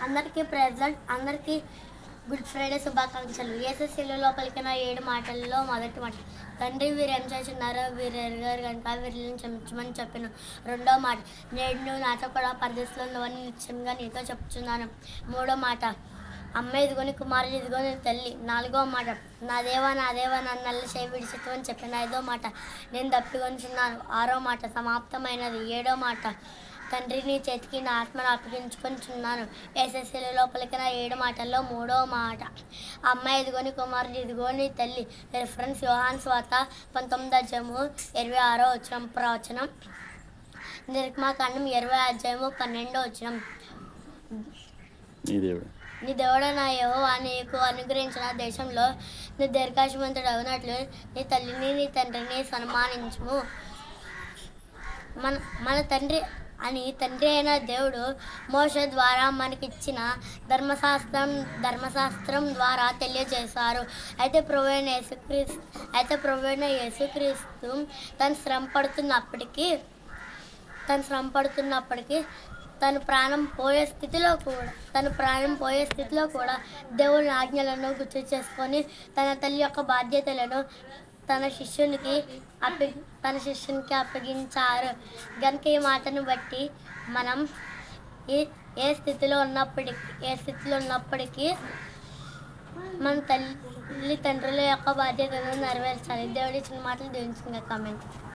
అందరికీ ప్రెజెంట్ అందరికీ good Friday శుభాకాంక్షలు. యేసయ్య పలికిన 7 మాటల్లో మొదటి మాట, తండ్రి వీరేం చేస్తున్నారో వీరు ఎరుగరు కనుక వీరిని క్షమించమని చెప్పాను. రెండో మాట, నేడు నువ్వు నాతో కూడా పరదేశంలో ఉన్నవని నిశ్చయంగా నీతో చెప్తున్నాను. మూడో మాట, అమ్మ ఇదిగోని కుమారుడు ఇదిగో నీ తల్లి. నాలుగో మాట, నా దేవా నన్ను నల్ల చేయి విడిచిత్తమని చెప్పాను. ఐదో మాట, నేను తప్పికొనిచున్నాను. ఆరో మాట, సమాప్తమైనది. ఏడో మాట, తండ్రి నీ చేతికి నా ఆత్మను అప్పగించుకొనిచున్నాను. యేసయ్య లోపలికి నా 7 మాటల్లో మూడో మాట, అమ్మ ఇదిగోని కుమారుడు ఇదిగో నీ తల్లి. రిఫరెన్స్ యోహాను సువార్త 19:26 ప్రవచనం. నిర్గమాకాండం 20:12. నీ దేవుడైన యెహోవా నీకు అనుగ్రహించిన దేశంలో నీ దీర్ఘాయుష్మంతుడు అవునట్లు నీ తల్లిని నీ తండ్రిని సన్మానించుము. మన తండ్రి అయిన దేవుడు మోషే ద్వారా మనకిచ్చిన ధర్మశాస్త్రం ద్వారా తెలియజేశారు. అయితే ప్రభువైన యేసుక్రీస్తు తను శ్రమ పడుతున్నప్పటికీ తన ప్రాణం పోయే స్థితిలో కూడా దేవుని ఆజ్ఞలను గుర్తు చేసుకొని తన తల్లి యొక్క బాధ్యతలను తన శిష్యునికి అప్పగించారు. కనుక ఈ మాటను బట్టి మనం ఏ స్థితిలో ఉన్నప్పటికీ మన తల్లిదండ్రుల యొక్క బాధ్యతను నెరవేర్చాలి. దేవుడి ఇచ్చిన మాటలు దీవించిన కామెంట్.